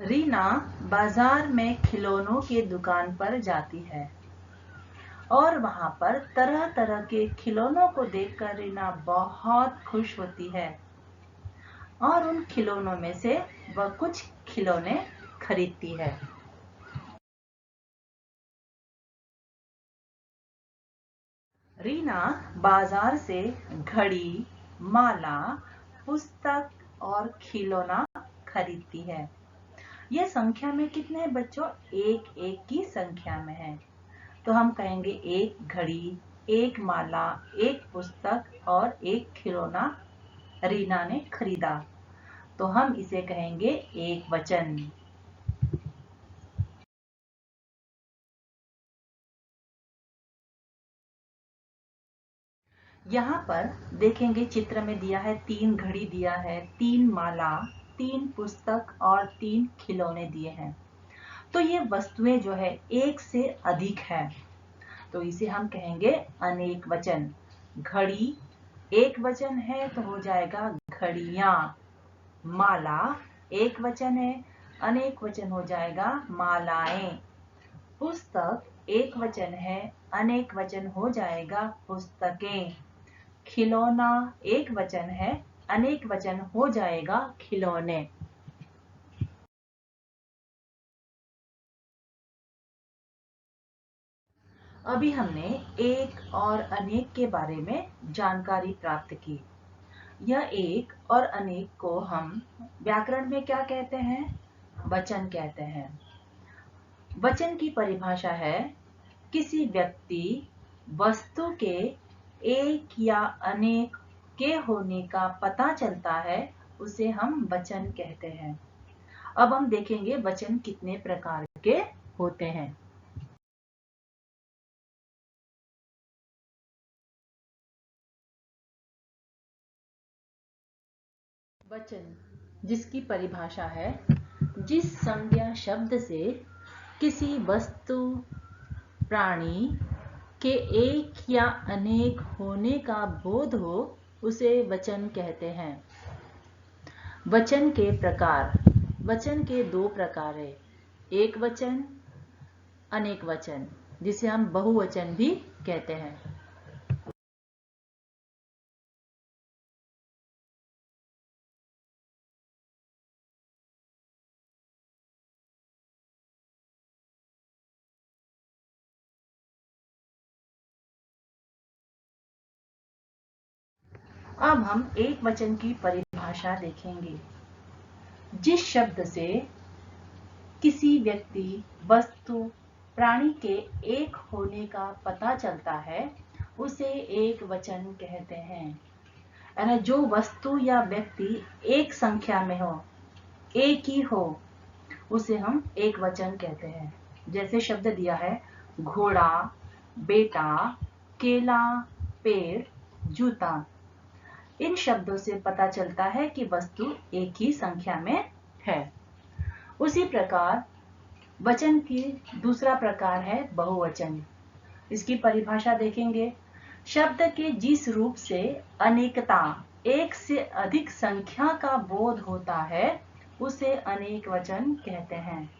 रीना बाजार में खिलौनों की दुकान पर जाती है और वहां पर तरह तरह के खिलौनों को देखकर रीना बहुत खुश होती है और उन खिलौनों में से वह कुछ खिलौने खरीदती है। रीना बाजार से घड़ी, माला, पुस्तक और खिलौना खरीदती है। यह संख्या में कितने हैं बच्चों? एक एक की संख्या में है। तो हम कहेंगे एक घड़ी, एक माला, एक पुस्तक और एक खिलौना रीना ने खरीदा। तो हम इसे कहेंगे एक वचन। यहाँ पर देखेंगे चित्र में दिया है 3 घड़ी दिया है, 3 माला, 3 पुस्तक और 3 खिलौने दिए हैं। तो ये वस्तुएं जो है एक से अधिक है, तो इसे हम कहेंगे अनेक वचन। घड़ी एक वचन है तो हो जाएगा घड़ियां। माला एक वचन है, अनेक वचन हो जाएगा मालाएं। पुस्तक एक वचन है, अनेक वचन हो जाएगा पुस्तकें। खिलौना एक वचन है, अनेक वचन हो जाएगा खिलौने। अभी हमने एक और अनेक के बारे में जानकारी प्राप्त की। यह एक और अनेक को हम व्याकरण में क्या कहते हैं? वचन कहते हैं। वचन की परिभाषा है किसी व्यक्ति, वस्तु के एक या अनेक के होने का पता चलता है, उसे हम वचन कहते हैं। अब हम देखेंगे वचन कितने प्रकार के होते हैं। वचन जिसकी परिभाषा है जिस संज्ञा शब्द से किसी वस्तु, प्राणी के एक या अनेक होने का बोध हो, उसे वचन कहते हैं। वचन के प्रकार। वचन के 2 प्रकार है, एक वचन, अनेक वचन, जिसे हम बहुवचन भी कहते हैं। अब हम एक वचन की परिभाषा देखेंगे। जिस शब्द से किसी व्यक्ति, वस्तु, प्राणी के एक होने का पता चलता है, उसे एक वचन कहते हैं। यानी जो वस्तु या व्यक्ति एक संख्या में हो, एक ही हो, उसे हम एक वचन कहते हैं। जैसे शब्द दिया है घोड़ा, बेटा, केला, पेड़, जूता। इन शब्दों से पता चलता है कि वस्तु एक ही संख्या में है। उसी प्रकार वचन की दूसरा प्रकार है बहुवचन। इसकी परिभाषा देखेंगे। शब्द के जिस रूप से अनेकता, एक से अधिक संख्या का बोध होता है, उसे अनेक वचन कहते हैं।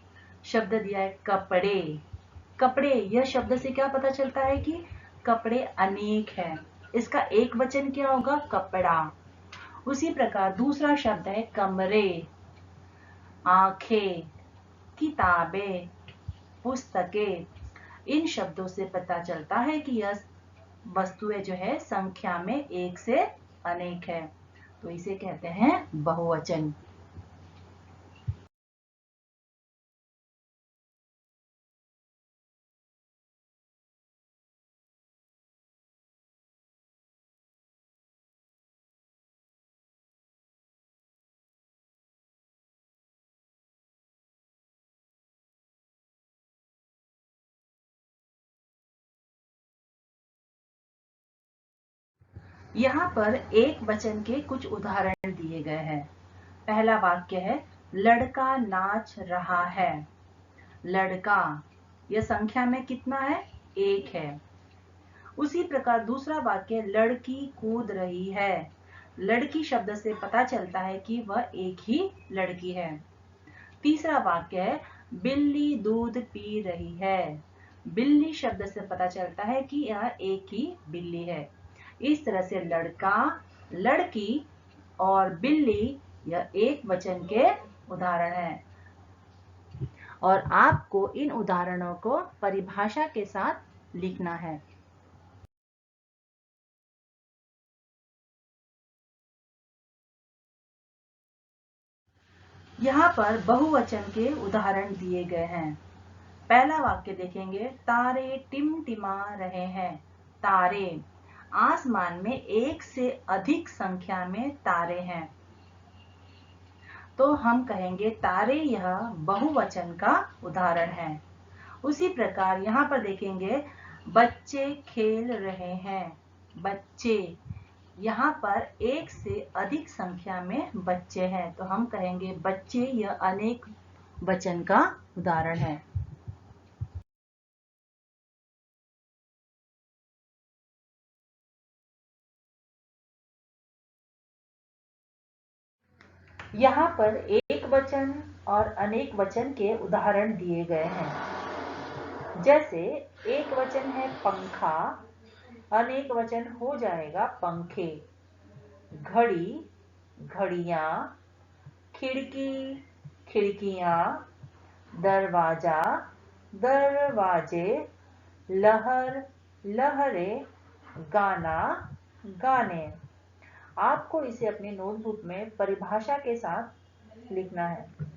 शब्द दिया है कपड़े। कपड़े, यह शब्द से क्या पता चलता है कि कपड़े अनेक है। इसका एक वचन क्या होगा? कपड़ा। उसी प्रकार दूसरा शब्द है कमरे, आंखें, किताबें, पुस्तकें। इन शब्दों से पता चलता है कि यह वस्तुएं जो है संख्या में एक से अनेक है, तो इसे कहते हैं बहुवचन। यहाँ पर एक वचन के कुछ उदाहरण दिए गए हैं। पहला वाक्य है लड़का नाच रहा है। लड़का, यह संख्या में कितना है? एक है। उसी प्रकार दूसरा वाक्य लड़की कूद रही है। लड़की शब्द से पता चलता है कि वह एक ही लड़की है। तीसरा वाक्य है बिल्ली दूध पी रही है। बिल्ली शब्द से पता चलता है कि यह एक ही बिल्ली है। इस तरह से लड़का, लड़की और बिल्ली यह एक वचन के उदाहरण हैं और आपको इन उदाहरणों को परिभाषा के साथ लिखना है। यहाँ पर बहुवचन के उदाहरण दिए गए हैं। पहला वाक्य देखेंगे, तारे टिमटिमा रहे हैं। तारे, आसमान में एक से अधिक संख्या में तारे हैं, तो हम कहेंगे तारे यह बहुवचन का उदाहरण है। उसी प्रकार यहाँ पर देखेंगे, बच्चे खेल रहे हैं। बच्चे, यहाँ पर एक से अधिक संख्या में बच्चे हैं, तो हम कहेंगे बच्चे यह अनेक वचन का उदाहरण है। यहाँ पर एक वचन और अनेक वचन के उदाहरण दिए गए हैं। जैसे एक वचन है पंखा, अनेक वचन हो जाएगा पंखे। घड़ी, घड़ियां, खिड़की, खिड़कियां, दरवाजा, दरवाजे, लहर, लहरें, गाना, गाने। आपको इसे अपनी नोटबुक में परिभाषा के साथ लिखना है।